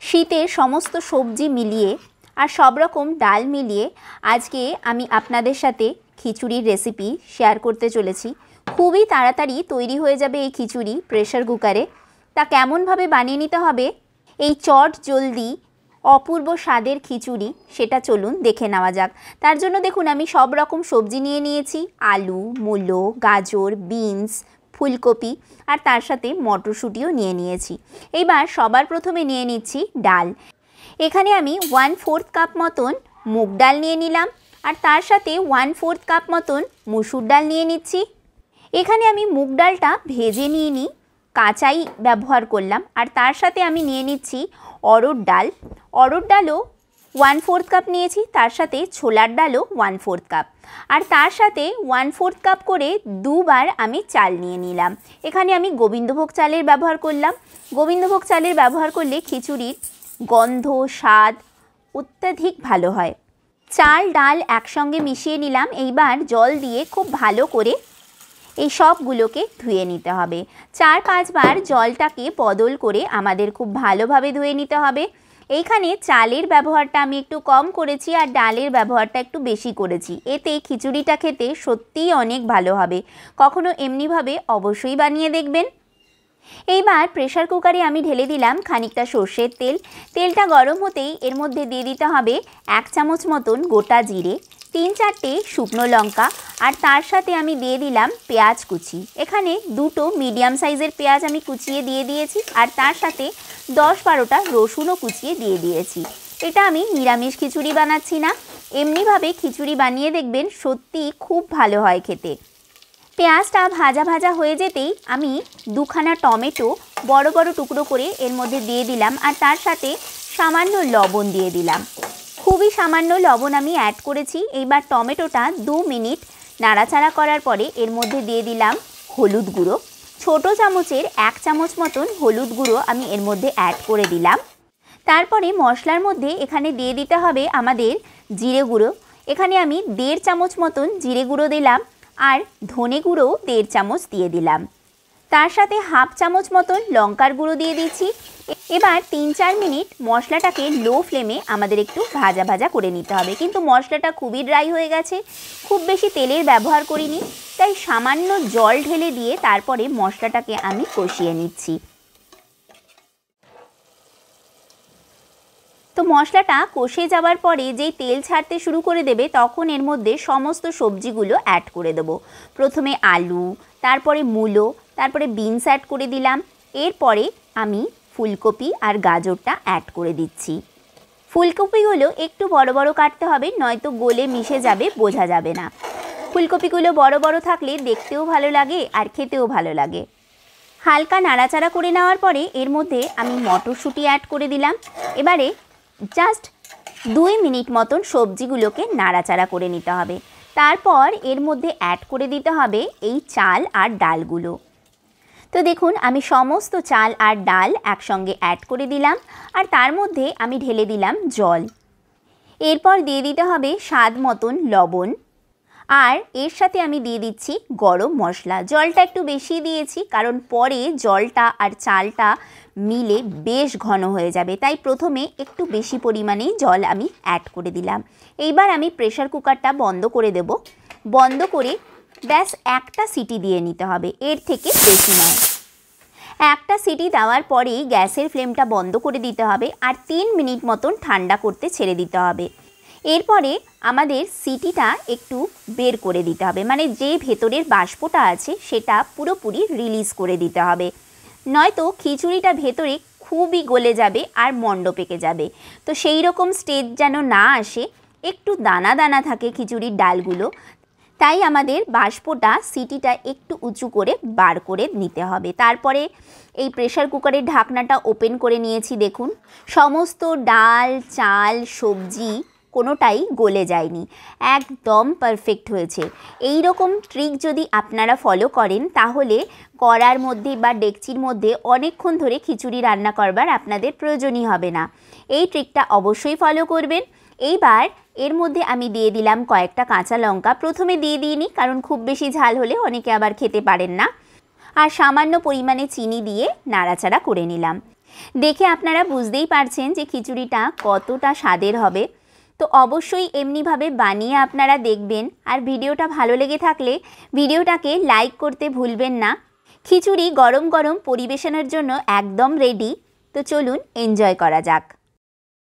শীতের সমস্ত সবজি মিলিয়ে আর সব রকম ডাল মিলিয়ে আজকে আমি আপনাদের সাথে খিচুড়ির রেসিপি শেয়ার করতে চলেছি। খুবই তাড়াতাড়ি তৈরি হয়ে যাবে এই খিচুড়ি প্রেসার কুকারে। তা কেমনভাবে বানিয়ে নিতে হবে এই চট জলদি অপূর্ব স্বাদের খিচুড়ি, সেটা চলুন দেখে নেওয়া যাক। তার জন্য দেখুন আমি সব রকম সবজি নিয়ে নিয়েছি, আলু, মূলো, গাজর, বিনস, ফুলকপি আর তার সাথে মটরশুঁটিও নিয়ে নিয়েছি। এইবার সবার প্রথমে নিয়ে নিচ্ছি ডাল। এখানে আমি 1/4 কাপ মতন মুগ ডাল নিয়ে নিলাম আর তার সাথে 1/4 কাপ মতন মুসুর ডাল নিয়ে নিচ্ছি। এখানে আমি মুগ ডালটা ভেজে নিয়ে নিই, কাঁচাই ব্যবহার করলাম। আর তার সাথে আমি নিয়ে নিচ্ছি অড়হর ডাল। অড়হর ডালও 1/4 কাপ নিয়েছি, তার সাথে ছোলার ডালও 1/4 কাপ। আর তার সাথে 1/4 কাপ করে দুবার আমি চাল নিয়ে নিলাম। এখানে আমি গোবিন্দভোগ চালের ব্যবহার করলাম। গোবিন্দভোগ চালের ব্যবহার করলে খিচুড়ির গন্ধ স্বাদ অত্যাধিক ভালো হয়। চাল ডাল একসঙ্গে মিশিয়ে নিলাম। এইবার জল দিয়ে খুব ভালো করে এই সবগুলোকে ধুয়ে নিতে হবে। 4-5 বার জলটাকে বদল করে আমাদের খুব ভালোভাবে ধুয়ে নিতে হবে। এইখানে চালের ব্যবহারটা আমি একটু কম করেছি আর ডালের ব্যবহারটা একটু বেশি করেছি। এতে খিচুড়িটা খেতে সত্যিই অনেক ভালো হবে। কখনো এমনিভাবে অবশ্যই বানিয়ে দেখবেন। এইবার প্রেসার কুকারে আমি ঢেলে দিলাম খানিকটা সর্ষের তেল। তেলটা গরম হতেই এর মধ্যে দিয়ে দিতে হবে 1 চামচ মতন গোটা জিরে, 3-4টে শুকনো লঙ্কা আর তার সাথে আমি দিয়ে দিলাম পেঁয়াজ কুচি। এখানে দুটো মিডিয়াম সাইজের পেঁয়াজ আমি কুচিয়ে দিয়ে দিয়েছি আর তার সাথে 10-12টা রসুনও কুচিয়ে দিয়ে দিয়েছি। এটা আমি নিরামিষ খিচুড়ি বানাচ্ছি না, এমনিভাবে খিচুড়ি বানিয়ে দেখবেন, সত্যি খুব ভালো হয় খেতে। পেঁয়াজটা ভাজা ভাজা হয়ে যেতেই আমি দুখানা টমেটো বড় বড় টুকরো করে এর মধ্যে দিয়ে দিলাম আর তার সাথে সামান্য লবণ দিয়ে দিলাম। খুবই সামান্য লবণ আমি অ্যাড করেছি। এইবার টমেটোটা 2 মিনিট নাড়াচাড়া করার পরে এর মধ্যে দিয়ে দিলাম হলুদ গুঁড়ো। ছোটো চামচের 1 চামচ মতন হলুদ গুঁড়ো আমি এর মধ্যে অ্যাড করে দিলাম। তারপরে মশলার মধ্যে এখানে দিয়ে দিতে হবে আমাদের জিরে গুঁড়ো। এখানে আমি 1.5 চামচ মতন জিরে গুঁড়ো দিলাম আর ধনে গুঁড়োও 1.5 চামচ দিয়ে দিলাম। তার সাথে 1/2 চামচ মতন লঙ্কার গুঁড়ো দিয়ে দিচ্ছি। এবার 3-4 মিনিট মশলাটাকে লো ফ্লেমে আমাদের একটু ভাজা ভাজা করে নিতে হবে। কিন্তু মশলাটা খুবই ড্রাই হয়ে গেছে, খুব বেশি তেলের ব্যবহার করিনি, তাই সামান্য জল ঢেলে দিয়ে তারপরে মশলাটাকে আমি কষিয়ে নিচ্ছি। তো মশলাটা কষে যাওয়ার পরে যেই তেল ছাড়তে শুরু করে দেবে তখন এর মধ্যে সমস্ত সবজিগুলো অ্যাড করে দেবো। প্রথমে আলু, তারপরে মূলো, তারপরে বিনস অ্যাড করে দিলাম। এরপরে আমি ফুলকপি আর গাজরটা অ্যাড করে দিচ্ছি। ফুলকপিগুলো একটু বড় বড় কাটতে হবে, নয়তো গলে মিশে যাবে, বোঝা যাবে না। ফুলকপিগুলো বড় বড় থাকলে দেখতেও ভালো লাগে আর খেতেও ভালো লাগে। হালকা নাড়াচাড়া করে নেওয়ার পরে এর মধ্যে আমি মটরশুঁটি অ্যাড করে দিলাম। এবারে জাস্ট 2 মিনিট মতন সবজিগুলোকে নাড়াচাড়া করে নিতে হবে। তারপর এর মধ্যে অ্যাড করে দিতে হবে এই চাল আর ডালগুলো। তো দেখুন আমি সমস্ত চাল আর ডাল একসঙ্গে অ্যাড করে দিলাম আর তার মধ্যে আমি ঢেলে দিলাম জল। এরপর দিয়ে দিতে হবে স্বাদ মতন লবণ আর এর সাথে আমি দিয়ে দিচ্ছি গরম মশলা। জলটা একটু বেশি দিয়েছি কারণ পরে জলটা আর চালটা মিলে বেশ ঘন হয়ে যাবে, তাই প্রথমে একটু বেশি পরিমাণেই জল আমি অ্যাড করে দিলাম। এইবার আমি প্রেসার কুকারটা বন্ধ করে দেব। বন্ধ করে ব্যাস একটা সিটি দিয়ে নিতে হবে, এর থেকে বেশি নয়। একটা সিটি দেওয়ার পরেই গ্যাসের ফ্লেমটা বন্ধ করে দিতে হবে আর 3 মিনিট মতন ঠান্ডা করতে ছেড়ে দিতে হবে। এরপরে আমাদের সিটিটা একটু বের করে দিতে হবে, মানে যে ভেতরের বাষ্পটা আছে সেটা পুরোপুরি রিলিজ করে দিতে হবে, নয়তো খিচুড়িটা ভেতরে খুবই গলে যাবে আর মন্ড পেকে যাবে। তো সেই রকম স্টেজ যেন না আসে, একটু দানা দানা থাকে খিচুড়ির ডালগুলো, তাই আমাদের বাষ্পটা সিটিটা একটু উঁচু করে বার করে নিতে হবে। তারপরে এই প্রেসার কুকারের ঢাকনাটা ওপেন করে নিয়েছি। দেখুন সমস্ত ডাল চাল সবজি কোনোটাই গলে যায়নি, একদম পারফেক্ট হয়েছে। এই রকম ট্রিক যদি আপনারা ফলো করেন তাহলে কড়ার মধ্যে বা ডেকচির মধ্যে অনেকক্ষণ ধরে খিচুড়ি রান্না করবার আপনাদের প্রয়োজনই হবে না। এই ট্রিকটা অবশ্যই ফলো করবেন। এইবার এর মধ্যে আমি দিয়ে দিলাম কয়েকটা কাঁচা লঙ্কা। প্রথমে দিয়ে দিইনি কারণ খুব বেশি ঝাল হলে অনেকে আবার খেতে পারেন না। আর সামান্য পরিমাণে চিনি দিয়ে নাড়াচাড়া করে নিলাম। দেখে আপনারা বুঝতেই পারছেন যে খিচুড়িটা কতটা স্বাদের হবে। তো অবশ্যই এমনিভাবে বানিয়ে আপনারা দেখবেন। আর ভিডিওটা ভালো লেগে থাকলে ভিডিওটাকে লাইক করতে ভুলবেন না। খিচুড়ি গরম গরম পরিবেশনের জন্য একদম রেডি। তো চলুন এনজয় করা যাক।